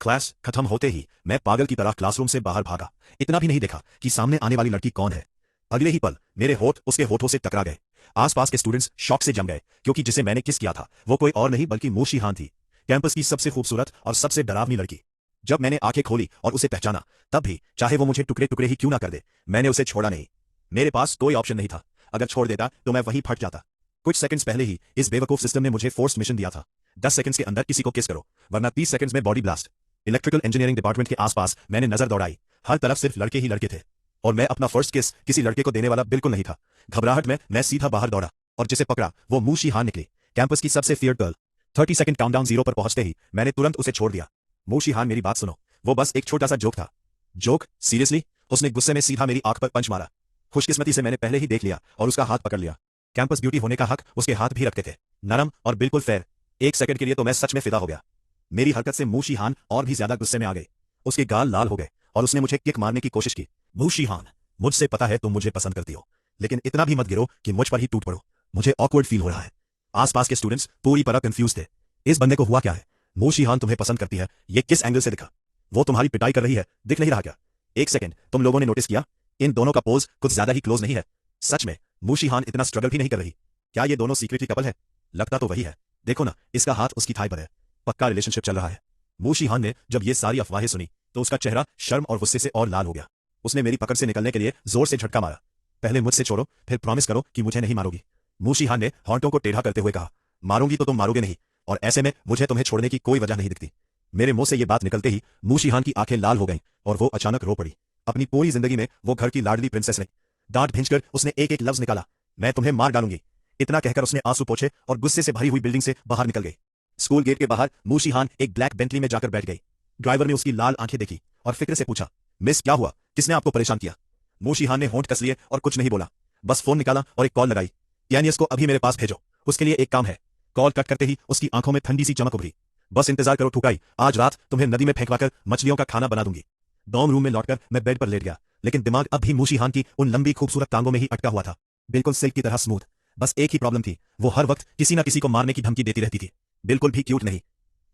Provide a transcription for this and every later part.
Class खत्म होते ही मैं पागल की तरह क्लासरूम से बाहर भागा। इतना भी नहीं देखा कि सामने आने वाली लड़की कौन है। अगले ही पल मेरे होठ उसके होठों से टकरा गए। आसपास के स्टूडेंट्स शॉक से जम गए क्योंकि जिसे मैंने किस किया था वो कोई और नहीं बल्कि मूशी हान थी, कैंपस की सबसे खूबसूरत और सबसे डरावनी लड़की। जब मैंने आंखें खोली और उसे पहचाना तब भी, चाहे वो मुझे टुकड़े टुकड़े ही क्यों ना कर दे, मैंने उसे छोड़ा नहीं। मेरे पास कोई ऑप्शन नहीं था। अगर छोड़ देता तो मैं वहीं फट जाता। कुछ सेकंड्स पहले ही इस बेवकूफ सिस्टम ने मुझे फोर्स मिशन दिया था, 10 सेकंड्स के अंदर किसी को किस करो वरना 30 सेकंड्स में body blast. Electrical engineering department के आसपास मैंने नजर दौड़ाई, हर तरफ सिर्फ लड़के ही लड़के थे और मैं अपना फर्स्ट किस किसी लड़के को देने वाला बिल्कुल नहीं था। घबराहट में मैं सीधा बाहर दौड़ा और जिसे पकड़ा वो मूशी हान निकली, कैंपस की सबसे फियर्ड गर्ल। 30 सेकंड काउंटडाउन 0 पर पहुंचते ही मैंने तुरंत उसे छोड़ दिया। मूशी हान मेरी बात सुनो, वो बस एक छोटा सा जोक था। जोक? सीरियसली? उसने गुस्से में सीधा मेरी आंख पर पंच मारा। खुशकिस्मती से मैंने पहले ही देख लिया और उसका हाथ पकड़ लिया। कैंपस ब्यूटी होने का हक उसके हाथ भी रखते थे, नरम और बिल्कुल फेयर। एक सेकंड के लिए तो मैं सच में फिदा हो गया। मेरी हरकत से मूशी हान और भी ज्यादा गुस्से में आ गई। उसके गाल लाल हो गए और उसने मुझे किक मारने की कोशिश की। मूशी हान, मुझसे पता है तुम मुझे पसंद करती हो, लेकिन इतना भी मत गिरो कि मुझ पर ही टूट पड़ो। मुझे ऑकवर्ड फील हो रहा है। आसपास के स्टूडेंट्स पूरी तरह कंफ्यूज थे। इस बंदे को हुआ क्या है? मूशी हान तुम्हें पसंद करती है, ये किस एंगल से दिखा? वो तुम्हारी पिटाई कर रही है, दिख नहीं रहा क्या? एक सेकंड, तुम लोगों ने नोटिस किया इन दोनों का पोज कुछ ज्यादा ही क्लोज नहीं है? सच में मूशी हान इतना स्ट्रगल भी नहीं कर रही। क्या ये दोनों सीक्रेटली कपल है? लगता तो वही है। देखो ना, इसका हाथ उसकी थाई पर है। पक्का रिलेशनशिप चल रहा है। मूशी हान ने जब ये सारी अफवाहें सुनी तो उसका चेहरा शर्म और गुस्से से और लाल हो गया। उसने मेरी पकड़ से निकलने के लिए जोर से झटका मारा। पहले मुझसे छोड़ो, फिर प्रॉमिस करो कि मुझे नहीं मारोगी। मूशी हान ने होंठों को टेढ़ा करते हुए कहा, मारूंगी तो तुम मारोगे नहीं, और ऐसे में मुझे तुम्हें छोड़ने की कोई वजह नहीं दिखती। मेरे मुंह से ये बात निकलते ही मूशी हान की आंखें लाल हो गईं और वो अचानक रो पड़ी। अपनी पूरी जिंदगी में वो घर की लाडली प्रिंसेस ने। डांट भींचकर उसने एक एक लफ्ज निकाला, मैं तुम्हें मार डालूंगी। इतना कहकर उसने आंसू पोंछे और गुस्से से भरी हुई बिल्डिंग से बाहर निकल गई। स्कूल गेट के बाहर मूशी हान एक ब्लैक बेंटली में जाकर बैठ गई। ड्राइवर ने उसकी लाल आंखें देखी और फिक्र से पूछा, मिस क्या हुआ, किसने आपको परेशान किया? मूशी हान ने होंठ कस लिए और कुछ नहीं बोला, बस फोन निकाला और एक कॉल लगाई। यानियस को अभी मेरे पास भेजो, उसके लिए एक काम है। कॉल कट करते ही उसकी आंखों में ठंडी सी चमक उभरी। बस इंतजार करो ठुकाई, आज रात तुम्हें नदी में फेंकवाकर मछलियों का खाना बना दूंगी। डॉर्म रूम में लौटकर मैं बेड पर लेट गया, लेकिन दिमाग अब भी मूशी हान की उन लंबी खूबसूरत टांगों में ही अटका हुआ था, बिल्कुल सिल्क की तरह स्मूथ। बस एक ही प्रॉब्लम थी, वो हर वक्त किसी न किसी को मारने की धमकी देती रहती थी। बिल्कुल भी क्यूट नहीं।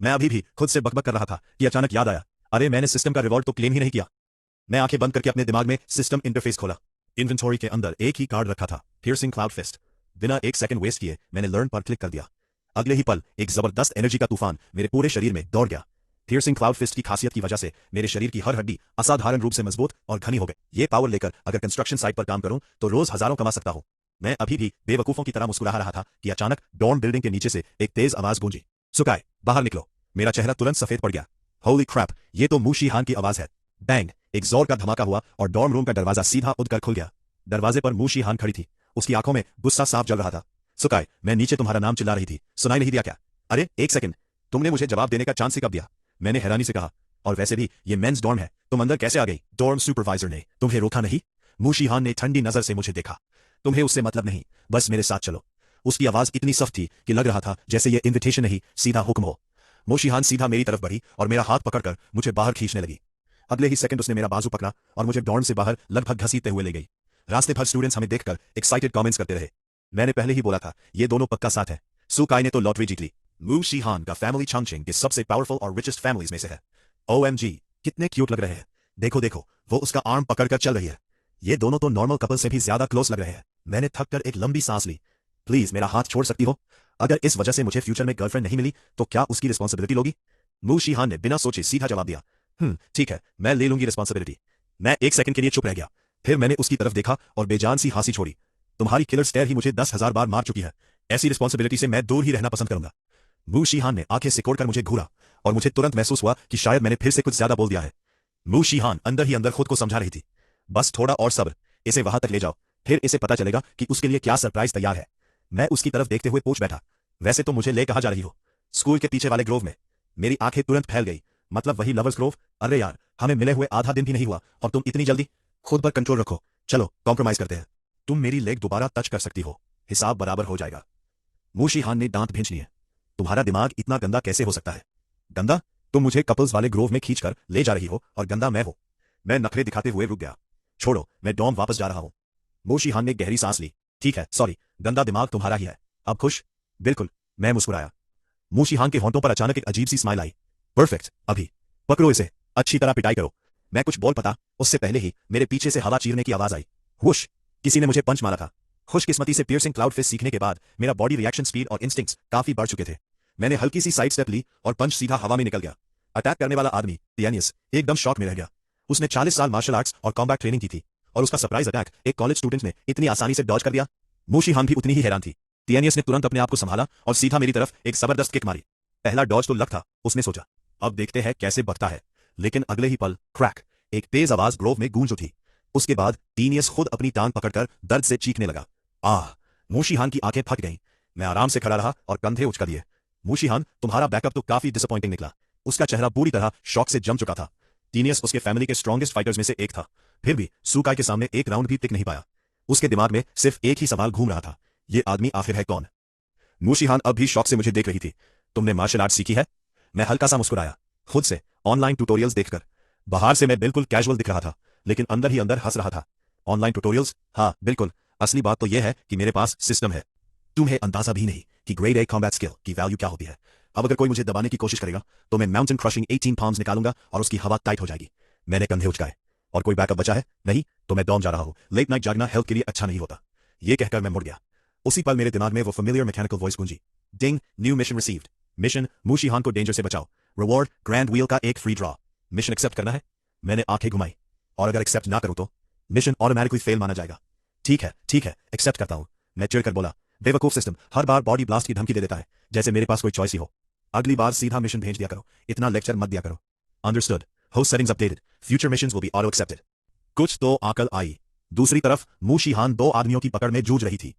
मैं अभी भी खुद से बकबक कर रहा था कि अचानक याद आया, अरे मैंने सिस्टम का रिवॉर्ड तो क्लेम ही नहीं किया। मैं आंखें बंद करके अपने दिमाग में सिस्टम इंटरफेस खोला। इन्वेंटरी के अंदर एक ही कार्ड रखा था, पियर्सिंग क्लाउड फिस्ट। बिना एक सेकंड वेस्ट किए मैंने लर्न पर क्लिक कर दिया। अगले ही पल एक जबरदस्त एनर्जी का तूफान मेरे पूरे शरीर में दौड़ गया। पियर्सिंग क्लाउड फिस्ट की खासियत की वजह से मेरे शरीर की हर हड्डी असाधारण रूप से मजबूत और घनी हो गई। ये पावर लेकर अगर कंस्ट्रक्शन साइट पर काम करूं तो रोज हजारों कमा सकता हूं। मैं अभी भी बेवकूफों की तरह मुस्कुरा रहा था कि अचानक डॉर्म बिल्डिंग के नीचे से एक तेज आवाज गूंजी, सुकाए बाहर निकलो। मेरा चेहरा तुरंत सफेद पड़ गया। होली क्रैप, ये तो मूशी हान की आवाज है। बैंग, एक जोर का धमाका हुआ और डॉर्म रूम का दरवाजा सीधा उठकर खुल गया। दरवाजे पर मूशी हान खड़ी थी, उसकी आंखों में गुस्सा साफ जल रहा था। सुकाए, मैं नीचे तुम्हारा नाम चिल्ला रही थी, सुनाई नहीं दिया क्या? अरे एक सेकंड, तुमने मुझे जवाब देने का चांस ही कब दिया? मैंने हैरानी से कहा, और वैसे भी ये मेंस डॉर्म है, तुम अंदर कैसे आ गई? डॉर्म सुपरवाइजर ने तुम्हें रोका नहीं? मूशी हान ने ठंडी नजर से मुझे देखा। तुम्हें उससे मतलब नहीं, बस मेरे साथ चलो। उसकी आवाज इतनी सख्त थी कि लग रहा था जैसे ये इन्विटेशन नहीं, सीधा हुक्म हो। मूशी हान सीधा मेरी तरफ बढ़ी और मेरा हाथ पकड़कर मुझे बाहर खींचने लगी। अगले ही सेकंड उसने मेरा बाजू पकड़ा और मुझे डॉर्म से बाहर लगभग घसीटते हुए ले गई। रास्ते भर स्टूडेंट्स हमें देखकर एक्साइटेड कमेंट्स करते रहे। मैंने पहले ही बोला था, ये दोनों पक्का साथ है। सुकाई ने तो लॉटरी जीत ली। मूशी हान का फैमिली चंगचिंग के सबसे पावरफुल और रिचेस्ट फैमिलीज में से है। OMG, कितने क्यूट लग रहे हैं। देखो देखो, वो उसका आर्म पकड़कर चल रही है। ये दोनों तो नॉर्मल कपल से भी ज्यादा क्लोज लग रहे हैं। मैंने थक कर एक लंबी सांस ली। प्लीज मेरा हाथ छोड़ सकती हो? अगर इस वजह से मुझे फ्यूचर में गर्लफ्रेंड नहीं मिली तो क्या उसकी रिस्पॉन्सिबिलिटी लोगी? मूशी हान ने बिना सोचे सीधा जवाब दिया, ठीक है, मैं ले लूंगी रिस्पॉन्सिबिलिटी। मैं एक सेकंड के लिए चुप रह गया, फिर मैंने उसकी तरफ देखा और बेजान सी हंसी छोड़ी। तुम्हारी किलर स्टेयर ही मुझे 10,000 बार मार चुकी है, ऐसी रिस्पॉन्सिबिलिटी से मैं दूर ही रहना पसंद करूंगा। मूशी हान ने आंखें सिकोड़कर मुझे घूरा और मुझे तुरंत महसूस हुआ कि शायद मैंने फिर से कुछ ज्यादा बोल दिया है। मूशी हान अंदर ही अंदर खुद को समझा रही थी, बस थोड़ा और सब्र, इसे वहां तक ले जाओ, फिर इसे पता चलेगा कि उसके लिए क्या सरप्राइज तैयार है। मैं उसकी तरफ देखते हुए पूछ बैठा, वैसे तो मुझे ले कहां जा रही हो? स्कूल के पीछे वाले ग्रोव में। मेरी आंखें तुरंत फैल गई, मतलब वही लवर्स ग्रोव? अरे यार, हमें मिले हुए आधा दिन भी नहीं हुआ और तुम इतनी जल्दी? खुद पर कंट्रोल रखो, चलो कॉम्प्रोमाइज करते हैं। तुम मेरी लेग दोबारा टच कर सकती हो, हिसाब बराबर हो जाएगा। मूशी हान ने दांत भींच लिए। तुम्हारा दिमाग इतना गंदा कैसे हो सकता है? गंदा? तुम मुझे कपल्स वाले ग्रोव में खींचकर ले जा रही हो और गंदा मैं हूं? मैं नखरे दिखाते हुए रुक गया। छोड़ो, मैं डॉर्म वापस जा रहा हूं। मूशी हान ने गहरी सांस ली। ठीक है, सॉरी, गंदा दिमाग तुम्हारा ही है। अब खुश? बिल्कुल, मैं मुस्कुराया। मूशी हान के होंठों पर अचानक एक अजीब सी स्माइल आई। परफेक्ट, अभी पकड़ो इसे, अच्छी तरह पिटाई करो। मैं कुछ बोल पता उससे पहले ही मेरे पीछे से हवा चीरने की आवाज आई। हुश, किसी ने मुझे पंच मारा था। खुशकिस्मती से पियर्सिंग क्लाउड फिस्ट सीखने के बाद मेरा बॉडी रिएक्शन स्पीड और इंस्टिंक्ट्स काफी बढ़ चुके थे। मैंने हल्की सी साइड स्टेप ली और पंच सीधा हवा में निकल गया। अटैक करने वाला आदमी टियानियस एकदम शॉक में रह गया। उसने 40 साल मार्शल आर्ट्स और कॉम्बैट ट्रेनिंग की थी, और उसका सरप्राइज अटैक एक कॉलेज स्टूडेंट ने इतनी आसानी से डॉज कर दिया। मूशी हान भी उतनी ही हैरान थी। टियानियस ने तुरंत अपने आप को संभाला और सीधा मेरी तरफ एक जबरदस्त किक मारी। पहला डॉज तो लक था, उसने सोचा। अब देखते हैं कैसे बचता है। लेकिन अगले ही पल क्रैक, एक तेज आवाज ग्रोव में गूंज उठी। उसके बाद टियानियस खुद अपनी टांग पकड़कर दर्द से चीखने लगा। आह! मूशी हान की आंखें फट गईं। मैं आराम से खड़ा रहा और कंधे उचका दिए। मूशी हान, तुम्हारा बैकअप तो काफी डिसअपॉइंटिंग निकला। उसका चेहरा पूरी तरह शॉक से जम चुका था। टियानियस उसके फैमिली के स्ट्रॉन्गेस्ट फाइटर्स में से एक था, फिर भी सुकाई के सामने एक राउंड भी टिक नहीं पाया। उसके दिमाग में सिर्फ एक ही सवाल घूम रहा था, ये आदमी आखिर है कौन? मूशी हान अब भी शौक से मुझे देख रही थी। तुमने मार्शल आर्ट सीखी है? मैं हल्का सा मुस्कुराया, खुद से ऑनलाइन ट्यूटोरियल्स देखकर। बाहर से मैं बिल्कुल कैजुअल दिख रहा था, लेकिन अंदर ही अंदर हंस रहा था। Online tutorials? हाँ बिल्कुल। असली बात तो यह है कि मेरे पास सिस्टम है। तुम्हें अंदाजा भी नहीं कि ग्रेड ए कॉम्बैट स्किल की वैल्यू क्या होती है। अब अगर कोई मुझे दबाने की कोशिश करेगा तो मैं माउंटेन क्रशिंग 18 पाउंड्स निकालूंगा और उसकी हवा टाइट हो जाएगी। मैंने कंधे उचकाए। और कोई बैकअप बचा है? नहीं, तो मैं दौड़ जा रहा हूं। लेट नाइट जागना हेल्थ के लिए अच्छा नहीं होता। ये कहकर मैं मुड़ गया। उसी पल मेरे दिमाग में वो फेमिलियर मैकेनिकल वॉइस गूंजी। Ding, new mission received. Mission, Mushi Han को डेंजर से बचाओ। रिवॉर्ड, ग्रैंड व्हील का एक फ्री ड्रॉ। मिशन एक्सेप्ट करना है? मैंने आंखें घुमाई। और अगर एक्सेप्ट ना करूं तो मिशन ऑटोमेटिकली फेल माना जाएगा। ठीक है, एक्सेप्ट करता हूं, मैं चिढ़कर बोला। बेवकूफ सिस्टम हर बार बॉडी ब्लास्ट की धमकी दे देता है, जैसे मेरे पास कोई चॉइस ही हो। अगली बार सीधा मिशन भेज दिया करो, इतना लेक्चर मत दिया करो। Understood. Host settings updated. Future missions will be auto accepted. कुछ तो अकल आई। दूसरी तरफ मूशी हान दो आदमियों की पकड़ में जूझ रही थी।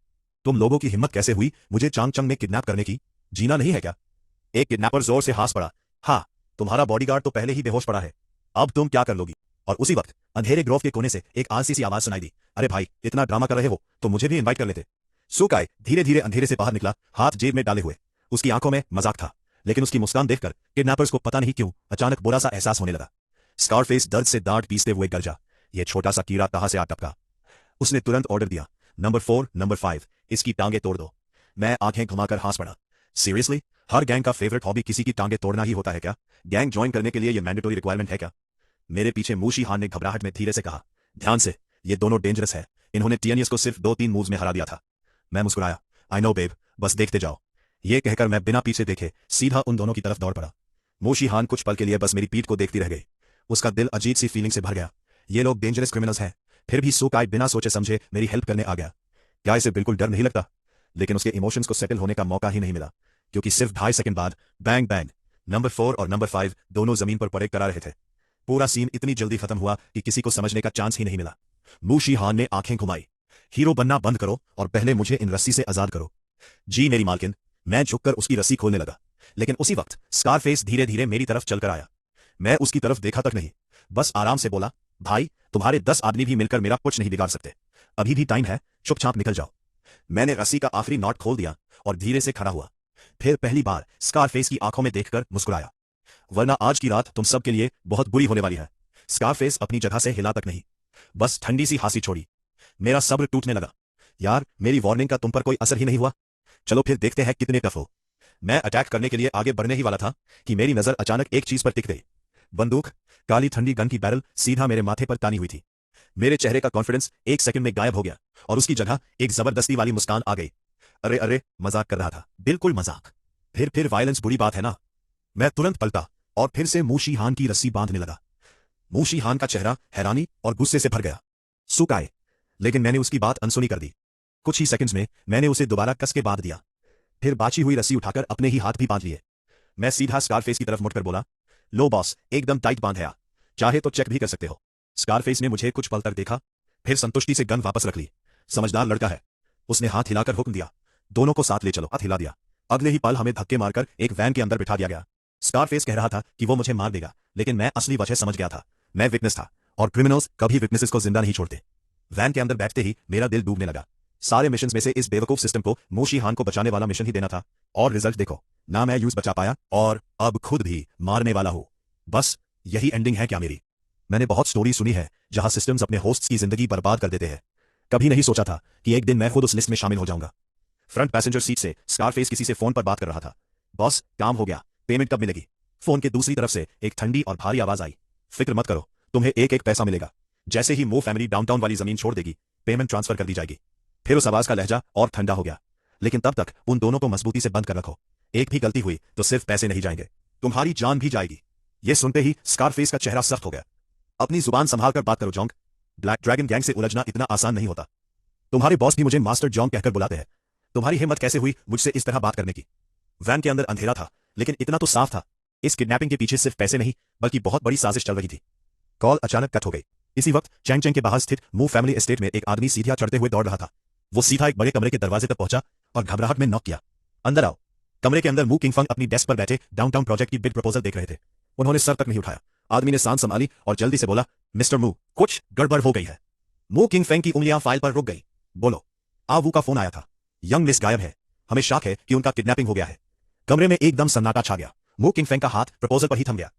तुम लोगों की हिम्मत कैसे हुई मुझे चांगचंग में किडनैप करने की? जीना नहीं है क्या? एक किडनैपर जोर से हंस पड़ा। हाँ, तुम्हारा बॉडीगार्ड तो पहले ही बेहोश पड़ा है, अब तुम क्या कर लोगी? और उसी वक्त अंधेरे ग्रोव के कोने से एक आलसी सी आवाज सुनाई दी। अरे भाई, इतना ड्रामा कर रहे हो तो मुझे भी इनवाइट कर लेते। सुकाई धीरे धीरे अंधेरे से बाहर निकला, हाथ जेब में डाले हुए। उसकी आंखों में मजाक था, लेकिन उसकी मुस्कान देखकर किडनैपर्स को पता नहीं क्यों अचानक बुरा सा एहसास होने लगा। स्कारफेस दर्द से दांत पीसते हुए गरजा। यह छोटा सा कीड़ा कहां से आ टपका? उसने तुरंत ऑर्डर दिया, नंबर 4, नंबर 5, इसकी टांगे तोड़ दो। मैं आंखें घुमाकर हंस पड़ा। सीरियसली? हर गैंग का फेवरेट हॉबी किसी की टांगे तोड़ना ही होता है क्या? गैंग ज्वाइन करने के लिए यह मैंडेटरी रिक्वायरमेंट है क्या? मेरे पीछे मूशी हान ने घबराहट में धीरे से कहा, ध्यान से, ये दोनों डेंजरस है। इन्होंने टियानियस को सिर्फ 2-3 मूव्स में हरा दिया था। मैं मुस्कुराया। आई नो बेब, बस देखते जाओ। ये कहकर मैं बिना पीछे देखे सीधा उन दोनों की तरफ दौड़ पड़ा। मूशी हान कुछ पल के लिए बस मेरी पीठ को देखती रह गई। उसका दिल अजीब सी फीलिंग से भर गया। ये लोग डेंजरस क्रिमिनल्स हैं, फिर भी सुकाई बिना सोचे समझे मेरी हेल्प करने आ गया। क्या इसे बिल्कुल डर नहीं लगता? लेकिन उसके इमोशंस को सेटल होने का मौका ही नहीं मिला, क्योंकि सिर्फ 2.5 सेकंड बाद बैंग बैंग, नंबर 4 और नंबर 5 दोनों जमीन पर पड़े करा रहे थे। पूरा सीन इतनी जल्दी खत्म हुआ कि किसी को समझने का चांस ही नहीं मिला। मूशी हान ने आंखें घुमाई। हीरो बनना बंद करो और पहले मुझे इन रस्सी से आजाद करो। जी मेरी मालकिन। मैं झुककर उसकी रस्सी खोलने लगा, लेकिन उसी वक्त स्कारफेस धीरे धीरे मेरी तरफ चलकर आया। मैं उसकी तरफ देखा तक नहीं, बस आराम से बोला, भाई, तुम्हारे 10 आदमी भी मिलकर मेरा कुछ नहीं बिगाड़ सकते। अभी भी टाइम है, चुपचाप निकल जाओ। मैंने रस्सी का आखिरी नॉट खोल दिया और धीरे से खड़ा हुआ। फिर पहली बार स्कारफेस की आंखों में देखकर मुस्कुराया। वरना आज की रात तुम सब के लिए बहुत बुरी होने वाली है। स्कारफेस अपनी जगह से हिला तक नहीं, बस ठंडी सी हंसी छोड़ी। मेरा सब्र टूटने लगा। यार, मेरी वार्निंग का तुम पर कोई असर ही नहीं हुआ। चलो फिर देखते हैं कितने टफ हो। मैं अटैक करने के लिए आगे बढ़ने ही वाला था कि मेरी नजर अचानक एक चीज पर टिक गई। बंदूक, काली ठंडी गन की बैरल सीधा मेरे माथे पर तानी हुई थी। मेरे चेहरे का कॉन्फिडेंस एक सेकंड में गायब हो गया और उसकी जगह एक जबरदस्ती वाली मुस्कान आ गई। अरे अरे, मजाक कर रहा था, बिल्कुल मजाक। फिर वायलेंस बुरी बात है ना? मैं तुरंत पलटा और फिर से मूशी हान की रस्सी बांधने लगा। मूशी हान का चेहरा हैरानी और गुस्से से भर गया। सुकाए, लेकिन मैंने उसकी बात अनसुनी कर दी। कुछ ही सेकंड्स में मैंने उसे दोबारा कस के बांध दिया, फिर बाची हुई रस्सी उठाकर अपने ही हाथ भी बांध लिए। मैं सीधा स्कारफेस की तरफ मुड़कर बोला, लो बॉस, एकदम टाइट बांध है, चाहे तो चेक भी कर सकते हो। स्कारफेस ने मुझे कुछ पल तक देखा, फिर संतुष्टि से गन वापस रख ली। समझदार लड़का है। उसने हाथ हिलाकर हुक्म दिया, दोनों को साथ ले चलो। हाथ हिला दिया। अगले ही पल हमें धक्के मारकर एक वैन के अंदर बिठा दिया गया। स्कारफेस कह रहा था कि वो मुझे मार देगा, लेकिन मैं असली वजह समझ गया था। मैं विटनेस था, और क्रिमिनल्स कभी विटनेसेस को जिंदा नहीं छोड़ते। वैन के अंदर बैठते ही मेरा दिल डूबने लगा। सारे मिशंस में से इस बेवकूफ सिस्टम को मूशी हान को बचाने वाला मिशन ही देना था, और रिजल्ट देखो, ना मैं यूज बचा पाया और अब खुद भी मारने वाला हूं। बस यही एंडिंग है क्या मेरी? मैंने बहुत स्टोरी सुनी है जहां सिस्टम्स अपने होस्ट्स की जिंदगी बर्बाद कर देते हैं। कभी नहीं सोचा था कि एक दिन मैं खुद उस लिस्ट में शामिल हो जाऊंगा। फ्रंट पैसेंजर सीट से स्कारफेस किसी से फोन पर बात कर रहा था। बॉस, काम हो गया, पेमेंट कब मिलेगी? फोन के दूसरी तरफ से एक ठंडी और भारी आवाज आई। फिक्र मत करो, तुम्हें एक एक पैसा मिलेगा। जैसे ही मो फैमिली डाउनटाउन वाली जमीन छोड़ देगी, पेमेंट ट्रांसफर कर दी जाएगी। फिर उस आवाज का लहजा और ठंडा हो गया। लेकिन तब तक उन दोनों को मजबूती से बंद कर रखो। एक भी गलती हुई तो सिर्फ पैसे नहीं जाएंगे, तुम्हारी जान भी जाएगी। यह सुनते ही स्कारफेस का चेहरा सख्त हो गया। अपनी जुबान संभाल कर बात करो जोंग। ब्लैक ड्रैगन गैंग से उलझना इतना आसान नहीं होता। तुम्हारे बॉस भी मुझे मास्टर जोंग कहकर बुलाते हैं। तुम्हारी हिम्मत कैसे हुई मुझसे इस तरह बात करने की? वैन के अंदर अंधेरा था, लेकिन इतना तो साफ था, इस किडनैपिंग के पीछे सिर्फ पैसे नहीं बल्कि बहुत बड़ी साजिश चल रही थी। कॉल अचानक कट हो गई। इसी वक्त चैंग चैंग के बाहर स्थित मू फैमिली एस्टेट में एक आदमी सीढ़ियां चढ़ते हुए दौड़ रहा था। वो सीधा एक बड़े कमरे के दरवाजे तक पहुंचा और घबराहट में नॉक किया। अंदर आओ। कमरे के अंदर मू किंगफंग अपनी डेस्क पर बैठे डाउनटाउन प्रोजेक्ट की बिड प्रपोजल देख रहे थे। उन्होंने सर तक नहीं उठाया। आदमी ने सांस संभाली और जल्दी से बोला, मिस्टर मू, कुछ गड़बड़ हो गई है। मू किंगफंग की उंगलियां फाइल पर रुक गई। बोलो। आवू का फोन आया था। यंग मिस गायब है। हमें शक है कि उनका किडनैपिंग हो गया है। कमरे में एकदम सन्नाटा छा गया। मू किंगफंग का हाथ प्रपोजल पर ही थम गया।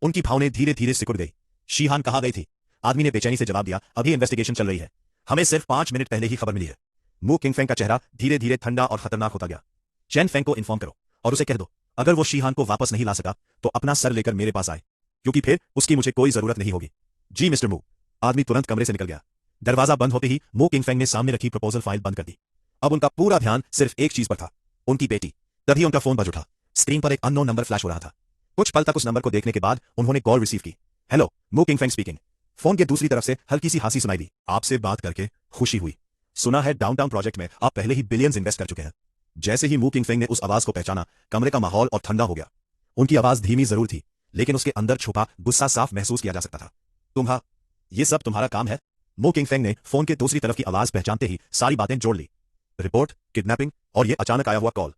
उनकी भावनें धीरे धीरे सिकुड़ गई। शीहान कहाँ गई थी? आदमी ने बेचैनी से जवाब दिया, अभी इन्वेस्टिगेशन चल रही है। हमें सिर्फ 5 मिनट पहले ही खबर मिली है। मू किंगफंग का चेहरा धीरे धीरे ठंडा और खतरनाक होता गया। चैन फेंग को इन्फॉर्म करो और उसे कह दो, अगर वो शीहान को वापस नहीं ला सका तो अपना सर लेकर मेरे पास आए, क्योंकि फिर उसकी मुझे कोई जरूरत नहीं होगी। जी मिस्टर मू। आदमी तुरंत कमरे से निकल गया। दरवाजा बंद होते ही मू किंगफंग ने सामने रखी प्रपोजल फाइल बंद कर दी। अब उनका पूरा ध्यान सिर्फ एक चीज पर था, उनकी बेटी। तभी उनका फोन बज उठा। स्क्रीन पर एक अननोन नंबर फ्लैश हो रहा था। कुछ पल तक उस नंबर को देखने के बाद उन्होंने कॉल रिसीव की। हेलो, मू किंगफंग स्पीकिंग। फोन के दूसरी तरफ से हल्की सी हंसी सुनाई दी। आपसे बात करके खुशी हुई। सुना है डाउनटाउन प्रोजेक्ट में आप पहले ही बिलियंस इन्वेस्ट कर चुके हैं। जैसे ही मू किंगफंग ने उस आवाज को पहचाना, कमरे का माहौल और ठंडा हो गया। उनकी आवाज धीमी जरूर थी, लेकिन उसके अंदर छुपा गुस्सा साफ महसूस किया जा सकता था। ये सब तुम्हारा काम है? मू किंगफंग ने फोन के दूसरी तरफ की आवाज पहचानते ही सारी बातें जोड़ ली। रिपोर्ट, किडनैपिंग और ये अचानक आया हुआ कॉल।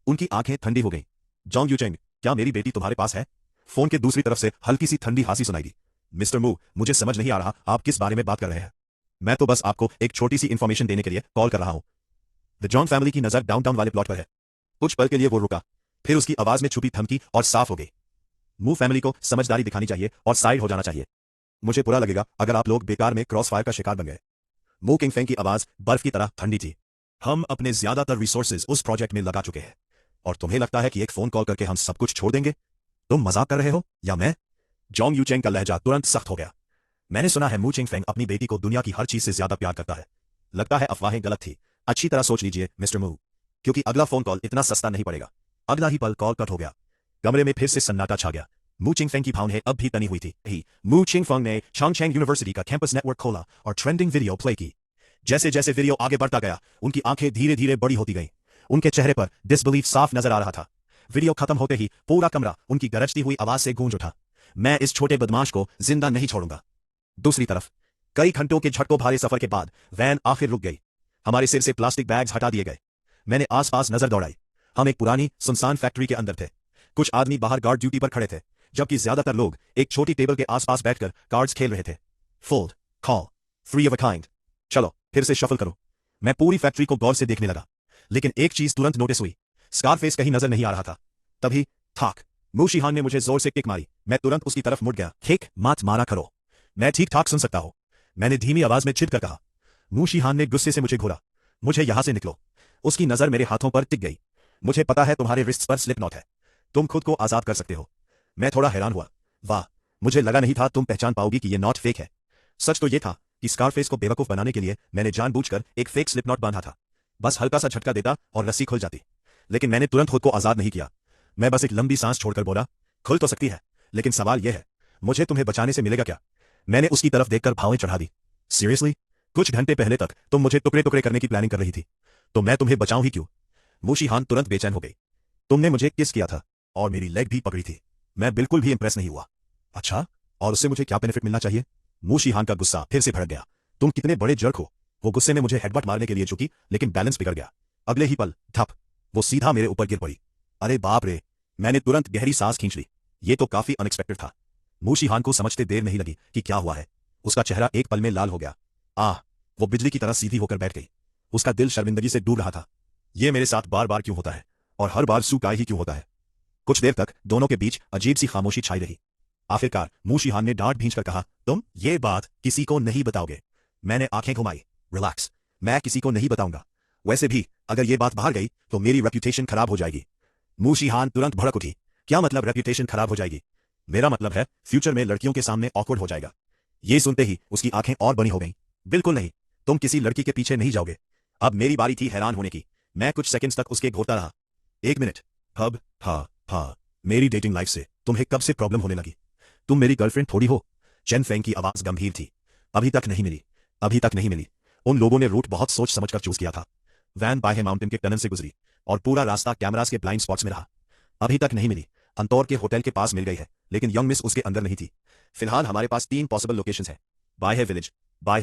उनकी आंखें ठंडी हो गईं। जोंग यूचेंग, क्या मेरी बेटी तुम्हारे पास है? फोन के दूसरी तरफ से हल्की सी ठंडी हंसी सुनाई दी। मिस्टर मू, मुझे समझ नहीं आ रहा आप किस बारे में बात कर रहे हैं। मैं तो बस आपको एक छोटी सी इंफॉर्मेशन देने के लिए कॉल कर रहा हूं। द जॉन फैमिली की नजर डाउनटाउन वाले प्लॉट पर है। कुछ पल के लिए वो रुका, फिर उसकी आवाज में छुपी धमकी और साफ हो गई। मू फैमिली को समझदारी दिखानी चाहिए और साइड हो जाना चाहिए। मुझे बुरा लगेगा अगर आप लोग बेकार में क्रॉस फायर का शिकार बन गए। मू किंगफंग की आवाज बर्फ की तरह ठंडी थी। हम अपने ज्यादातर रिसोर्सेज उस प्रोजेक्ट में लगा चुके हैं, और तुम्हें लगता है कि एक फोन कॉल करके हम सब कुछ छोड़ देंगे? तुम मजाक कर रहे हो या मैं? जोंग यूचेंग का लहजा तुरंत सख्त हो गया। मैंने सुना है मू किंगफंग अपनी बेटी को दुनिया की हर चीज से ज्यादा प्यार करता है। लगता है अफवाहें गलत थी। अच्छी तरह सोच लीजिए मिस्टर मू, क्योंकि अगला फोन कॉल इतना सस्ता नहीं पड़ेगा। अगला ही पल कॉल कट हो गया। कमरे में फिर से सन्नाटा छा गया। मू चिंगफेंग की भावनाएं अब भी तनी हुई थी। मू चिंगफेंग ने चांगचैंग यूनिवर्सिटी का कैंपस नेटवर्क खोला और ट्रेंडिंग वीडियो प्ले की। जैसे जैसे वीडियो आगे बढ़ता गया, उनकी आंखें धीरे धीरे बड़ी होती गईं। उनके चेहरे पर डिसबिलीफ साफ नजर आ रहा था। वीडियो खत्म होते ही पूरा कमरा उनकी गरजती हुई आवाज से गूंज उठा। मैं इस छोटे बदमाश को जिंदा नहीं छोड़ूंगा। दूसरी तरफ कई घंटों के झटकों भारे सफर के बाद वैन आखिर रुक गई। हमारे सिर से प्लास्टिक बैग्स हटा दिए गए। मैंने आसपास नजर दौड़ाई। हम एक पुरानी सुनसान फैक्ट्री के अंदर थे। कुछ आदमी बाहर गार्ड ड्यूटी पर खड़े थे, जबकि ज्यादातर लोग एक छोटी टेबल के आसपास बैठकर कार्ड्स खेल रहे थे। Fold, call, 3 of a kind। चलो फिर से शफल करो। मैं पूरी फैक्ट्री को गौर से देखने लगा, लेकिन एक चीज तुरंत नोटिस हुई। स्कारफेस कहीं नजर नहीं आ रहा था। तभी थाक, मू शिहान ने मुझे जोर से किक मारी। मैं तुरंत उसकी तरफ मुड़ गया। किक मत मारा करो, मैं ठीक ठाक सुन सकता हूं, मैंने धीमी आवाज में चिढ़कर कहा। मू शिहान ने गुस्से से मुझे घूरा। मुझे यहां से निकलो। उसकी नजर मेरे हाथों पर टिक गई। मुझे पता है तुम्हारे रिस्ट पर स्लिप नॉट है, तुम खुद को आजाद कर सकते हो। मैं थोड़ा हैरान हुआ। वाह, मुझे लगा नहीं था तुम पहचान पाओगी कि यह नॉट फेक है। सच तो यह था कि स्कारफेस को बेवकूफ बनाने के लिए मैंने जानबूझकर एक फेक स्लिप नॉट बांधा था। बस हल्का सा झटका देता और रस्सी खुल जाती। लेकिन मैंने तुरंत खुद को आजाद नहीं किया। मैं बस एक लंबी सांस छोड़कर बोला, खुल तो सकती है, लेकिन सवाल यह है, मुझे तुम्हें बचाने से मिलेगा क्या? मैंने उसकी तरफ देखकर भावें चढ़ा दी। सीरियसली? कुछ घंटे पहले तक तुम मुझे टुकड़े टुकड़े करने की प्लानिंग कर रही थी, तो मैं तुम्हें बचाऊं ही क्यों? मू शिहान तुरंत बेचैन हो गई। तुमने मुझे किस किया था और मेरी लेग भी पकड़ी थी। मैं बिल्कुल भी इंप्रेस नहीं हुआ। अच्छा, और उससे मुझे क्या बेनिफिट मिलना चाहिए? मू शिहान का गुस्सा फिर से भड़क गया। तुम कितने बड़े जर्क हो। वो गुस्से में मुझे हेडबट मारने के लिए झुकी, लेकिन बैलेंस बिगड़ गया। अगले ही पल धप, वो सीधा मेरे ऊपर गिर पड़ी। अरे बाप रे! मैंने तुरंत गहरी सांस खींच ली। ये तो काफी अनएक्सपेक्टेड था। मू शिहान को समझते देर नहीं लगी कि क्या हुआ है। उसका चेहरा एक पल में लाल हो गया। वो बिजली की तरह सीधी होकर बैठ गई। उसका दिल शर्मिंदगी से डूब रहा था। ये मेरे साथ बार बार क्यों होता है, और हर बार सुकाई ही क्यों होता है? कुछ देर तक दोनों के बीच अजीब सी खामोशी छाई रही। आखिरकार मू शिहान ने डांट भींचकर कहा, तुम ये बात किसी को नहीं बताओगे? मैंने आंखें घुमाई। रिलैक्स, मैं किसी को नहीं बताऊंगा। वैसे भी अगर ये बात बाहर गई तो मेरी रेप्यूटेशन खराब हो जाएगी। मू शिहान तुरंत भड़क उठी। क्या मतलब रेप्यूटेशन खराब हो जाएगी? मेरा मतलब है फ्यूचर में लड़कियों के सामने ऑकवर्ड हो जाएगा। ये सुनते ही उसकी आंखें और बनी हो गईं। बिल्कुल नहीं, तुम किसी लड़की के पीछे नहीं जाओगे। अब मेरी बारी थी हैरान होने की। मैं कुछ सेकंड्स तक उसके घूरता रहा। 1 मिनट। अब हाँ, मेरी डेटिंग लाइफ से तुम्हें कब से प्रॉब्लम होने लगी? तुम मेरी गर्लफ्रेंड थोड़ी हो। चेन फेंग की आवाज गंभीर थी। अभी तक नहीं मिली, अभी तक नहीं मिली। उन लोगों ने रूट बहुत सोच समझकर चूज किया था। वैन बाहे माउंटेन के टनल से गुजरी और पूरा रास्ता कैमरास के ब्लाइंड स्पॉट्स में रहा। अभी तक नहीं मिली। अंतौर के होटल के पास मिल गई है, लेकिन यंग मिस उसके अंदर नहीं थी। फिलहाल हमारे पास 3 पॉसिबल लोकेशंस हैं। बाहे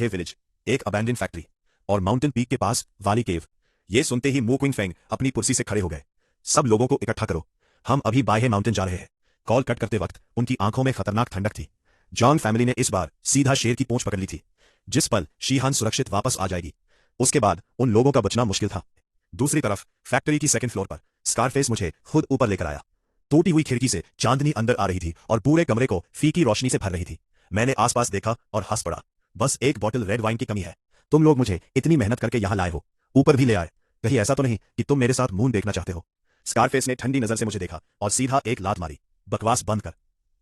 विलेज, एक अबैंडन फैक्ट्री और माउंटेन पीक के पास वाली केव। ये सुनते ही मू क्विंग फेंग अपनी कुर्सी से खड़े हो गए। सब लोगों को इकट्ठा करो, हम अभी बाहे माउंटेन जा रहे हैं। कॉल कट करते वक्त उनकी आंखों में खतरनाक ठंडक थी। जॉन्ग फैमिली ने इस बार सीधा शेर की पूंछ पकड़ ली थी। जिस पल शीहान सुरक्षित वापस आ जाएगी, उसके बाद उन लोगों का बचना मुश्किल था। दूसरी तरफ फैक्ट्री की सेकंड फ्लोर पर स्कारफेस मुझे खुद ऊपर लेकर आया। टूटी हुई खिड़की से चांदनी अंदर आ रही थी और पूरे कमरे को फीकी रोशनी से भर रही थी। मैंने आसपास देखा और हंस पड़ा। बस एक बॉटल रेड वाइन की कमी है। तुम लोग मुझे इतनी मेहनत करके यहां लाए हो, ऊपर भी ले आए। कहीं ऐसा तो नहीं कि तुम मेरे साथ मून देखना चाहते हो? स्कारफेस ने ठंडी नजर से मुझे देखा और सीधा एक लात मारी। बकवास बंद कर।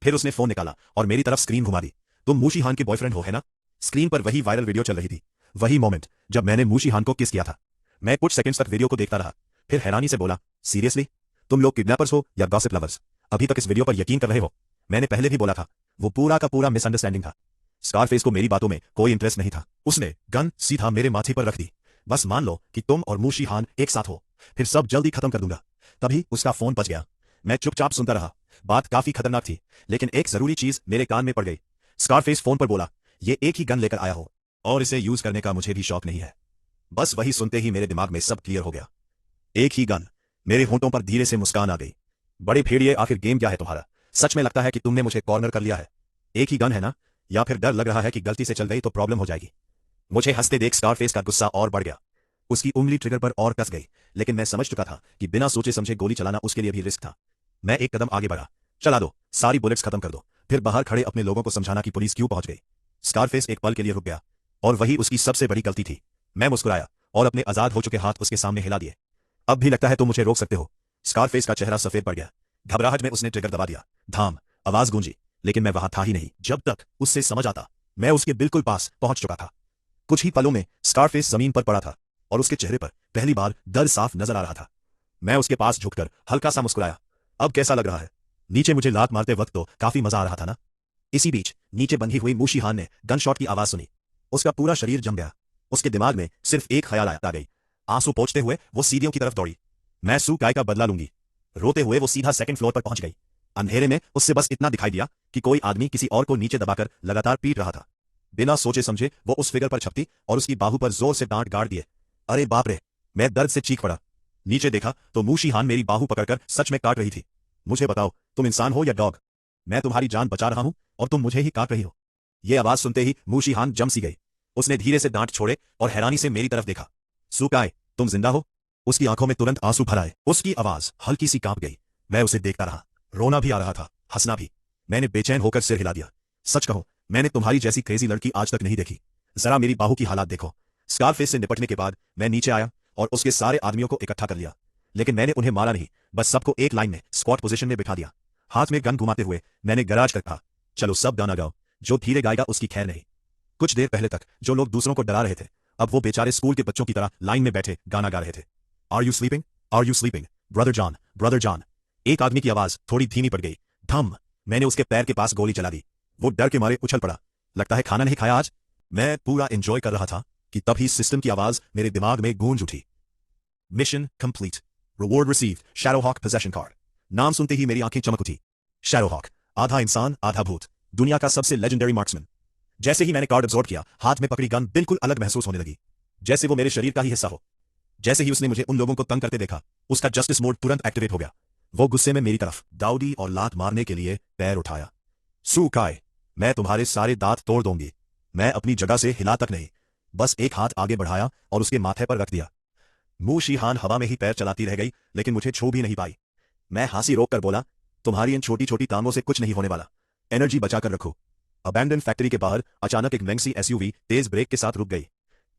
फिर उसने फोन निकाला और मेरी तरफ स्क्रीन घुमा दी। तुम मूशी हान के बॉयफ्रेंड हो, है ना? स्क्रीन पर वही वायरल वीडियो चल रही थी, वही मोमेंट जब मैंने मूशी हान को किस किया था। मैं कुछ सेकंड्स तक वीडियो को देखता रहा, फिर हैरानी से बोला, सीरियसली? तुम लोग किडनैपर्स हो या गॉसिप लवर्स? अभी तक इस वीडियो पर यकीन कर रहे हो? मैंने पहले भी बोला था, वो पूरा का पूरा मिसअंडरस्टैंडिंग था। स्कारफेस को मेरी बातों में कोई इंटरेस्ट नहीं था। उसने गन सीधा मेरे माथे पर रख दी। बस मान लो कि तुम और मूशी हान एक साथ हो, फिर सब जल्दी खत्म कर दूंगा। तभी उसका फोन बज गया। मैं चुपचाप सुनता रहा। बात काफी खतरनाक थी, लेकिन एक जरूरी चीज मेरे कान में पड़ गई। स्कारफेस फोन पर बोला, ये एक ही गन लेकर आया हो और इसे यूज करने का मुझे भी शौक नहीं है। बस वही सुनते ही मेरे दिमाग में सब क्लियर हो गया। एक ही गन। मेरे होंठों पर धीरे से मुस्कान आ गई। बड़े भेड़िए, आखिर गेम क्या है तुम्हारा? सच में लगता है कि तुमने मुझे कॉर्नर कर लिया है? एक ही गन है ना? या फिर डर लग रहा है कि गलती से चल गई तो प्रॉब्लम हो जाएगी? मुझे हंसते देख स्कारफेस का गुस्सा और बढ़ गया। उसकी उंगली ट्रिगर पर और कस गई, लेकिन मैं समझ चुका था कि बिना सोचे समझे गोली चलाना उसके लिए भी रिस्क था। मैं एक कदम आगे बढ़ा। चला दो, सारी बुलेट्स खत्म कर दो, फिर बाहर खड़े अपने लोगों को समझाना कि पुलिस क्यों पहुंच गई। स्कारफेस एक पल के लिए रुक गया, और वही उसकी सबसे बड़ी गलती थी। मैं मुस्कुराया और अपने आजाद हो चुके हाथ उसके सामने हिला दिए। अब भी लगता है तुम मुझे रोक सकते हो? स्कारफेस का चेहरा सफेद पड़ गया। घबराहट में उसने ट्रिगर दबा दिया। धाम, आवाज गूंजी, लेकिन मैं वहां था ही नहीं। जब तक उससे समझ आता, मैं उसके बिल्कुल पास पहुंच चुका था। कुछ ही पलों में स्कारफेस जमीन पर पड़ा था और उसके चेहरे पर पहली बार डर साफ नजर आ रहा था। मैं उसके पास झुककर हल्का सा मुस्कुराया। अब कैसा लग रहा है? नीचे मुझे लात मारते वक्त तो काफी मजा आ रहा था ना? इसी बीच नीचे बंधी हुई मूशी हान ने गन शॉट की आवाज सुनी। उसका पूरा शरीर जम गया। उसके दिमाग में सिर्फ एक ख्याल आ गई। आंसू पोंछते हुए वो सीढ़ियों की तरफ दौड़ी। मैं सू काय का बदला लूंगी। रोते हुए वो सीधा सेकंड फ्लोर पर पहुंच गई। अंधेरे में उससे बस इतना दिखाई दिया कि कोई आदमी किसी और को नीचे दबाकर लगातार पीट रहा था। बिना सोचे समझे वो उस फिगर पर छपती और उसकी बाहु पर जोर से डांट गाड़ दिए। अरे बाप रे! मैं दर्द से चीख पड़ा। नीचे देखा तो मूशी हान मेरी बाहु पकड़कर सच में काट रही थी। मुझे बताओ, तुम इंसान हो या डॉग? मैं तुम्हारी जान बचा रहा हूं और तुम मुझे ही काट रही हो। ये आवाज सुनते ही मूशी हान जम सी गई। उसने धीरे से डांट छोड़े और हैरानी से मेरी तरफ देखा। सुकाय, तुम जिंदा हो? उसकी आंखों में तुरंत आंसू भर आए। उसकी आवाज हल्की सी कांप गई। मैं उसे देखता रहा। रोना भी आ रहा था, हंसना भी। मैंने बेचैन होकर सिर हिला दिया। सच कहो, मैंने तुम्हारी जैसी क्रेजी लड़की आज तक नहीं देखी। जरा मेरी बाहु की हालात देखो। स्कारफेस से निपटने के बाद मैं नीचे आया और उसके सारे आदमियों को इकट्ठा कर लिया, लेकिन मैंने उन्हें मारा नहीं, बस सबको एक लाइन में स्क्वाट पोजीशन में बिठा दिया। हाथ में गन घुमाते हुए मैंने गराज तक कहा, चलो सब गाना गाओ, जो धीरे गाएगा उसकी खैर नहीं। कुछ देर पहले तक जो लोग दूसरों को डरा रहे थे, अब वो बेचारे स्कूल के बच्चों की तरह लाइन में बैठे गाना गा रहे थे। Are you sleeping? Are you sleeping? Brother John, brother John. एक आदमी की आवाज थोड़ी धीमी पड़ गई। धम! मैंने उसके पैर के पास गोली चला दी। वो डर के मारे उछल पड़ा। लगता है खाना नहीं खाया आज। मैं पूरा एंजॉय कर रहा था कि तभी सिस्टम की आवाज मेरे दिमाग में गूंज उठी। Mission complete. Reward received, Shadowhawk possession card. नाम सुनते ही मेरी आंखें चमक उठी। शैडोहॉक, आधा इंसान आधा भूत, दुनिया का सबसे लेजेंडरी मार्क्समैन। जैसे ही मैंने कार्ड अब्सॉर्ब किया, हाथ में पकड़ी गन बिल्कुल अलग महसूस होने लगी, जैसे वो मेरे शरीर का ही हिस्सा हो। जैसे ही उसने मुझे उन लोगों को तंग करते देखा, उसका जस्टिस मोड तुरंत एक्टिवेट हो गया। वो गुस्से में मेरी तरफ दाऊदी और लात मारने के लिए पैर उठाया। सुकाय, मैं तुम्हारे सारे दांत तोड़ दूंगी। मैं अपनी जगह से हिला तक नहीं, बस एक हाथ आगे बढ़ाया और उसके माथे पर रख दिया। मूशी हान हवा में ही पैर चलाती रह गई, लेकिन मुझे छू भी नहीं पाई। मैं हंसी रोक कर बोला, तुम्हारी इन छोटी छोटी टांगों से कुछ नहीं होने वाला। एनर्जी बचाकर रखो। अबैंडन फैक्ट्री के बाहर अचानक एक मैंगसी एसयूवी तेज ब्रेक के साथ रुक गई।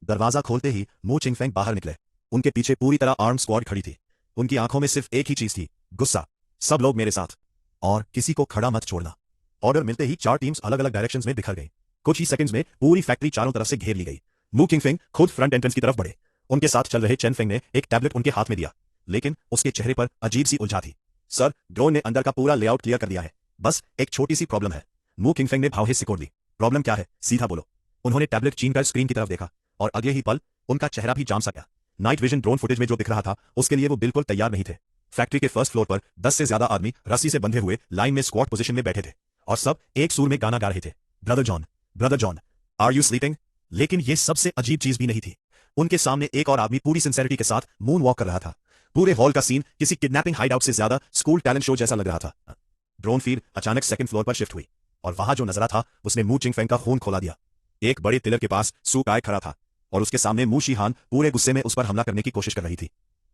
दरवाजा खोलते ही मू चिंगफेंग बाहर निकले। उनके पीछे पूरी तरह आर्म स्क्वाड खड़ी थी। उनकी आंखों में सिर्फ एक ही चीज थी, गुस्सा। सब लोग मेरे साथ। और किसी को खड़ा मत छोड़ना। ऑर्डर मिलते ही 4 टीम्स अलग अलग डायरेक्शंस में बिखर गई। कुछ ही सेकंड्स में पूरी फैक्ट्री चारों तरफ से घेर ली गई। मू किंगफेंग खुद फ्रंट एंट्रेंस की तरफ बढ़े। उनके साथ चल रहे चेन फेंग ने एक टैबलेट उनके हाथ में दिया, लेकिन उसके चेहरे पर अजीब सी उलझा थी। सर, ड्रोन ने अंदर का पूरा लेआउट क्लियर कर दिया है, बस एक छोटी सी प्रॉब्लम है। मू किंगफेंग ने भाव सिकोड़ दी। प्रॉब्लम क्या है, सीधा बोलो। उन्होंने टैबलेट छीनकर स्क्रीन की तरफ देखा और अगले ही पल उनका चेहरा भी जाम सा गया। नाइट विजन ड्रोन फुटेज में जो दिख रहा था उसके लिए वो बिल्कुल तैयार नहीं थे। फैक्ट्री के फर्स्ट फ्लोर पर 10 से ज्यादा आदमी रस्सी से बंधे हुए लाइन में स्क्वाट पोजीशन में बैठे थे और सब एक सुर में गाना गा रहे थे, brother John, are you sleeping. लेकिन ये सबसे अजीब चीज भी नहीं थी। उनके सामने एक और आदमी पूरी सिंसेरिटी के साथ मून वॉक कर रहा था। पूरे हॉल का सीन किसी किडनैपिंग हाइडआउट से ज्यादा स्कूल टैलेंट शो जैसा लग रहा था। ड्रोन फीड अचानक सेकंड फ्लोर पर शिफ्ट हुई और वहां जो नजरा था उसने मू चिंगफेंग का खून खोला दिया। एक बड़े तिलर के पास सू काय खड़ा था और उसके सामने मू शीहान पूरे गुस्से में उस पर हमला करने की कोशिश कर रही थी,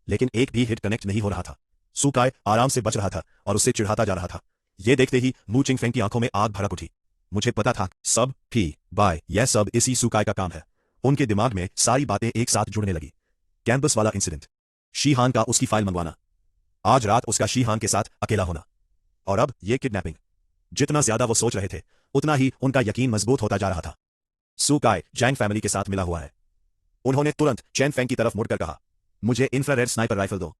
लेकिन एक भी हिट कनेक्ट नहीं हो रहा था। सू काय आराम से बच रहा था और उससे चिढ़ाता जा रहा था। यह देखते ही मू चिंगफेंग की आंखों में आग भड़क उठी। मुझे पता था सब यह सब इसी सू काय का काम है। उनके दिमाग में सारी बातें एक साथ जुड़ने लगी। कैंपस वाला इंसिडेंट, शीहान का उसकी फाइल मंगवाना, आज रात उसका शीहान के साथ अकेला होना, और अब ये किडनैपिंग। जितना ज्यादा वो सोच रहे थे उतना ही उनका यकीन मजबूत होता जा रहा था। सू काय जैंग फैमिली के साथ मिला हुआ है। उन्होंने तुरंत चेन फेंग की तरफ मुड़कर कहा, मुझे इंफ्रारेड स्नाइपर राइफल दो।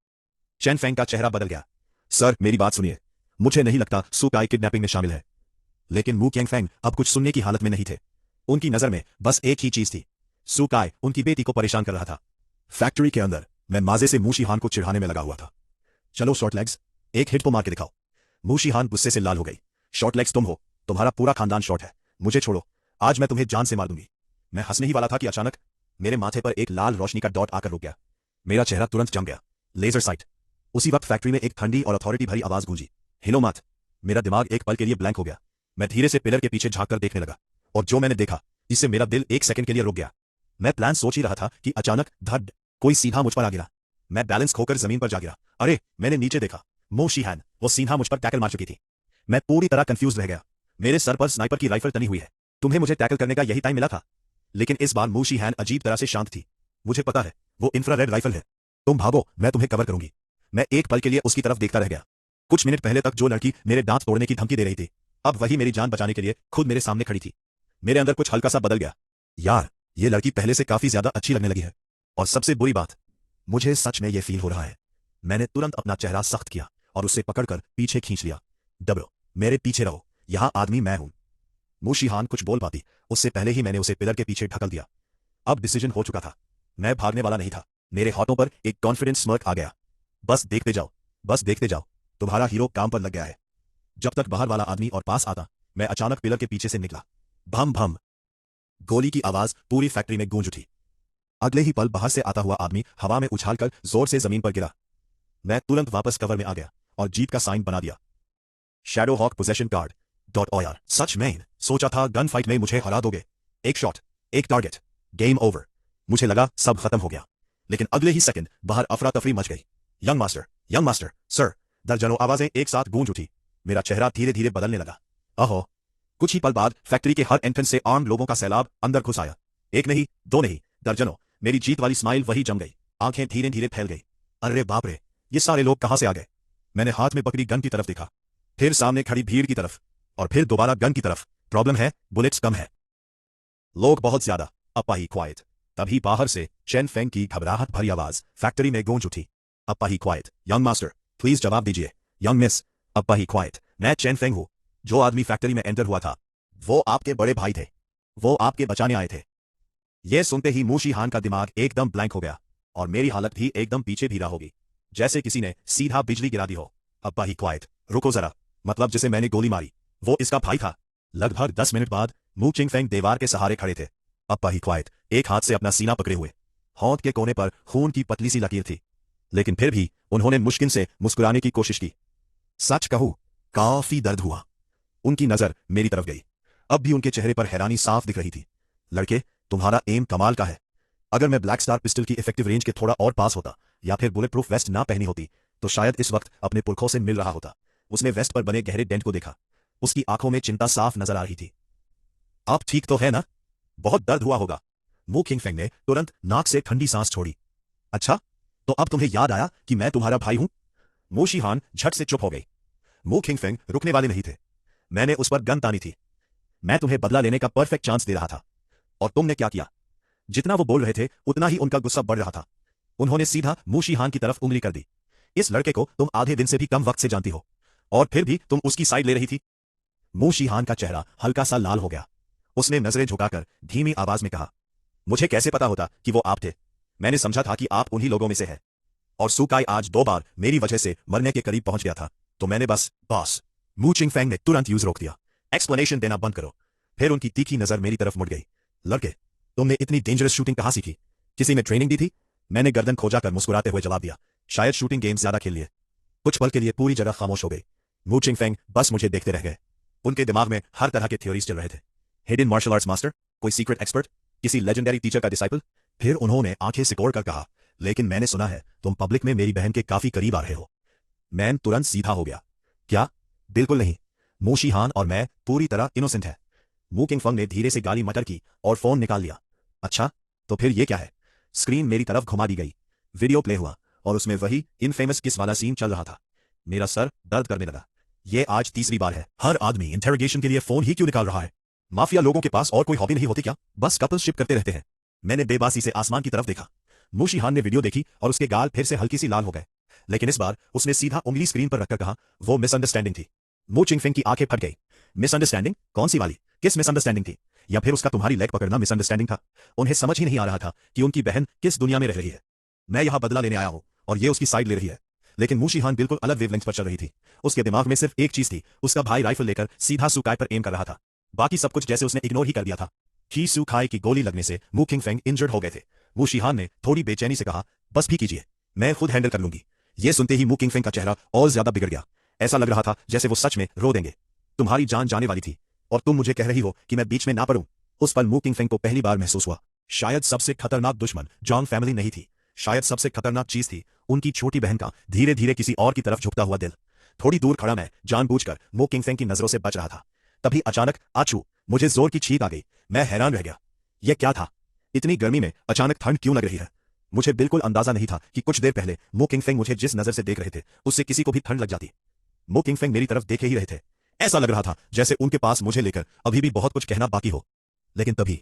चेन फेंग का चेहरा बदल गया। सर, मेरी बात सुनिए, मुझे नहीं लगता सू काय किडनैपिंग में शामिल है। लेकिन मू किंगफेंग अब कुछ सुनने की हालत में नहीं थे। उनकी नजर में बस एक ही चीज थी, सू काय उनकी बेटी को परेशान कर रहा था। फैक्ट्री के अंदर मैं माजे से मू शीहान को चिढ़ाने में लगा हुआ था। चलो शॉर्ट लेग्स, एक हिट तो मार के दिखाओ। मू शीहान गुस्से से लाल हो गई। शॉर्ट लेग्स तुम हो, तुम्हारा पूरा खानदान शॉर्ट है, मुझे छोड़ो, आज मैं तुम्हें जान से मार दूंगी। मैं हंसने ही वाला था कि अचानक मेरे माथे पर एक लाल रोशनी का डॉट आकर रुक गया। मेरा चेहरा तुरंत जम गया। Laser sight. उसी वक्त फैक्ट्री में एक ठंडी और अथॉरिटी भरी आवाज गूंजी, हिलो मत। मेरा दिमाग एक पल के लिए ब्लैंक हो गया। मैं धीरे से पिलर के पीछे झांककर देखने लगा और जो मैंने देखा इससे मेरा दिल एक सेकंड के लिए रुक गया। मैं प्लान सोच ही रहा था कि अचानक धड़ कोई सीधा मुझ पर आ गिरा। मैं बैलेंस खोकर जमीन पर जा गिरा। अरे, मैंने नीचे देखा, मू शीहान वो सीधा मुझ पर टैकल मार चुकी थी। मैं पूरी तरह कंफ्यूज रह गया। मेरे सर पर स्नाइपर की राइफल तनी हुई है। तुम्हें मुझे टैकल करने का यही टाइम मिला था। लेकिन इस बार मू शीहान अजीब तरह से शांत थी। मुझे पता है वो इंफ्रारेड राइफल है। तुम भागो, मैं तुम्हें कवर करूंगी। मैं एक पल के लिए उसकी तरफ देखता रह गया। कुछ मिनट पहले तक जो लड़की मेरे दांत तोड़ने की धमकी दे रही थी, अब वही मेरी जान बचाने के लिए खुद मेरे सामने खड़ी थी। मेरे अंदर कुछ हल्का सा बदल गया। यार, ये लड़की पहले से काफी ज्यादा अच्छी लगने लगी है। और सबसे बुरी बात, मुझे सच में यह फील हो रहा है। मैंने तुरंत अपना चेहरा सख्त किया और उसे पकड़कर पीछे खींच लिया। दबो, मेरे पीछे रहो, यहां आदमी मैं हूं। मू शीहान कुछ बोल पाती उससे पहले ही मैंने उसे पिलर के पीछे ढकल दिया। अब डिसीजन हो चुका था। मैं भागने वाला नहीं था। मेरे हाथों पर एक कॉन्फिडेंस स्मर्क आ गया। बस देखते जाओ, बस देखते जाओ, तुम्हारा हीरो काम पर लग गया है। जब तक बाहर वाला आदमी और पास आता, मैं अचानक पिलर के पीछे से निकला। भम भम, गोली की आवाज पूरी फैक्ट्री में गूंज उठी। अगले ही पल बाहर से आता हुआ आदमी हवा में उछालकर जोर से जमीन पर गिरा। मैं तुरंत वापस कवर में आ गया और जीत का साइन बना दिया। Shadow hawk possession card .or। सच में सोचा था गन फाइट में मुझे हरा दोगे। एक शॉट, एक टारगेट, गेम ओवर। मुझे लगा सब खत्म हो गया, लेकिन अगले ही सेकंड बाहर अफरा तफरी मच गई। Young master, sir. दर्जनों आवाजें एक साथ गूंज उठी। मेरा चेहरा धीरे धीरे बदलने लगा। अहो, कुछ ही पल बाद फैक्ट्री के हर एंट्रेंस से आर्म लोगों का सैलाब अंदर घुस आया। एक नहीं, दो नहीं, दर्जनों। मेरी जीत वाली स्माइल वही जम गई। आंखें धीरे धीरे फैल गई। अरे बाप रे, ये सारे लोग कहां से आ गए? मैंने हाथ में पकड़ी गन की तरफ देखा, फिर सामने खड़ी भीड़ की तरफ, और फिर दोबारा गन की तरफ। प्रॉब्लम है, बुलेट्स कम है, लोग बहुत ज्यादा। अप्पा ही क्वाइट। तभी बाहर से चेन फेंग की घबराहट भरी आवाज फैक्ट्री में गूंज उठी। अप्पा ही क्वाइट। यंग मास्टर, प्लीज जवाब दीजिए। यंग मिस, अप्पा ही क्वाइट। मैं चेन फेंग हूं। जो आदमी फैक्ट्री में एंटर हुआ था वो आपके बड़े भाई थे। वो आपके बचाने आए थे। यह सुनते ही मू शीहान का दिमाग एकदम ब्लैंक हो गया और मेरी हालत भी एकदम पीछे भी रहा होगी, जैसे किसी ने सीधा बिजली गिरा दी हो। अप्पा ही क्वाइट, रुको जरा, मतलब जिसे मैंने गोली मारी वो इसका भाई था। लगभग 10 मिनट बाद मू चिंगफेंग दीवार के सहारे खड़े थे। अप्पा ही क्वाइट एक हाथ से अपना सीना पकड़े हुए। होंठ के कोने पर खून की पतली सी लकीर थी, लेकिन फिर भी उन्होंने मुश्किल से मुस्कुराने की कोशिश की। सच कहूं, काफी दर्द हुआ। उनकी नजर मेरी तरफ गई। अब भी उनके चेहरे पर हैरानी साफ दिख रही थी। लड़के, तुम्हारा एम कमाल का है। अगर मैं ब्लैक स्टार पिस्टल की इफेक्टिव रेंज के थोड़ा और पास होता या फिर बुलेट प्रूफ वेस्ट ना पहनी होती तो शायद इस वक्त अपने पुरखों से मिल रहा होता। उसने वेस्ट पर बने गहरे डेंट को देखा। उसकी आंखों में चिंता साफ नजर आ रही थी। आप ठीक तो है ना? बहुत दर्द हुआ होगा। मू किंगफेंग ने तुरंत नाक से ठंडी सांस छोड़ी। अच्छा, तो अब तुम्हें याद आया कि मैं तुम्हारा भाई हूं? मू शीहान झट से चुप हो गई। मू किंगफेंग रुकने वाले नहीं थे। मैंने उस पर गन तानी थी। मैं तुम्हें बदला लेने का परफेक्ट चांस दे रहा था। और तुमने क्या किया? जितना वो बोल रहे थे उतना ही उनका गुस्सा बढ़ रहा था। उन्होंने सीधा मू शिहान की तरफ उंगली कर दी। इस लड़के को तुम आधे दिन से भी कम वक्त से जानती हो, और फिर भी तुम उसकी साइड ले रही थी। मू शिहान का चेहरा हल्का सा लाल हो गया। उसने नजरें झुकाकर धीमी आवाज में कहा, मुझे कैसे पता होता कि वो आप थे? मैंने समझा था कि आप उन्हीं लोगों में से हैं। और सुकाई आज 2 बार मेरी वजह से मरने के करीब पहुंच गया था, तो मैंने बॉस। मू चिंगफेंग ने तुरंत यूज रोक दिया। एक्सप्लेनेशन देना बंद करो। फिर उनकी तीखी नजर मेरी तरफ मुड़ गई। लड़के, तुमने इतनी डेंजरस शूटिंग कहां सीखी? किसी ने ट्रेनिंग दी थी? मैंने गर्दन खोजा कर मुस्कुराते हुए जवाब दिया, शायद शूटिंग गेम्स ज्यादा खेल लिए। कुछ पल के लिए पूरी जगह खामोश हो गई। मू चिंगफेंग बस मुझे देखते रह गए। उनके दिमाग में हर तरह के थ्योरीज चल रहे थे। हिडन मार्शल आर्ट्स मास्टर, कोई सीक्रेट एक्सपर्ट, किसी लेजेंडरी टीचर का डिसाइपल। फिर उन्होंने आंखें सिकोड़ कर कहा, लेकिन मैंने सुना है तुम पब्लिक में मेरी बहन के काफी करीब आ रहे हो। मैन तुरंत सीधा हो गया। क्या? बिल्कुल नहीं। मू शिहान और मैं पूरी तरह इनोसेंट है। मू किंगफेंग ने धीरे से गाली मटर की और फोन निकाल लिया। अच्छा, तो फिर ये क्या है? स्क्रीन मेरी तरफ घुमा दी गई। वीडियो प्ले हुआ और उसमें वही इनफेमस किस वाला सीन चल रहा था। मेरा सर दर्द करने लगा। ये आज तीसरी बार है। हर आदमी इंटेरोगेशन के लिए फोन ही क्यों निकाल रहा है? माफिया लोगों के पास और कोई हॉबी नहीं होती क्या? बस कपल्स शिप करते रहते हैं। मैंने बेबासी से आसमान की तरफ देखा। मू शिहान ने वीडियो देखी और उसके गाल फिर से हल्की सी लाल हो गए, लेकिन इस बार उसने सीधा उंगली स्क्रीन पर रखकर कहा, वो मिसअंडरस्टैंडिंग थी। मू चिंगफेंग की आंखें फट गई। मिसअंडरस्टैंडिंग? कौन सी वाली? किस मिसअंडरस्टैंडिंग थी? या फिर उसका तुम्हारी लेग पकड़ना मिसअंडरस्टैंडिंग था? उन्हें समझ ही नहीं आ रहा था कि उनकी बहन किस दुनिया में रह रही है। मैं यहां बदला लेने आया हूं और ये उसकी साइड ले रही है। लेकिन मू शिहान बिल्कुल अलग वेवलेंथ पर चल रही थी। उसके दिमाग में सिर्फ एक चीज थी, उसका भाई राइफल लेकर सीधा सुकाई पर एम कर रहा था। बाकी सब कुछ जैसे उसने इग्नोर ही कर दिया था। ही सुकाई की गोली लगने से मू किंगफेंग इंजर्ड हो गए थे। मू शिहान ने थोड़ी बेचैनी से कहा, बस भी कीजिए, मैं खुद हैंडल कर लूंगी। ये सुनते ही मू किंगफेंग का चेहरा और ज्यादा बिगड़ गया। ऐसा लग रहा था जैसे वो सच में रो देंगे। तुम्हारी जान जाने वाली थी और तुम मुझे कह रही हो कि मैं बीच में ना पड़ूं। उस पल मू किंगफेंग को पहली बार महसूस हुआ, शायद सबसे खतरनाक दुश्मन जॉन फैमिली नहीं थी, शायद सबसे खतरनाक चीज थी उनकी छोटी बहन का धीरे धीरे किसी और की तरफ झुकता हुआ दिल। थोड़ी दूर खड़ा मैं जानबूझकर मू किंगफेंग की नजरों से बच रहा था। तभी अचानक आछू मुझे जोर की छींक आ गई। मैं हैरान रह गया। यह क्या था? इतनी गर्मी में अचानक ठंड क्यों लग रही है? मुझे बिल्कुल अंदाजा नहीं था कि कुछ देर पहले मू किंगफेंग मुझे जिस नजर से देख रहे थे उससे किसी को भी ठंड लग जाती। मू किंगफेंग मेरी तरफ देखे ही रहे थे। ऐसा लग रहा था जैसे उनके पास मुझे लेकर अभी भी बहुत कुछ कहना बाकी हो। लेकिन तभी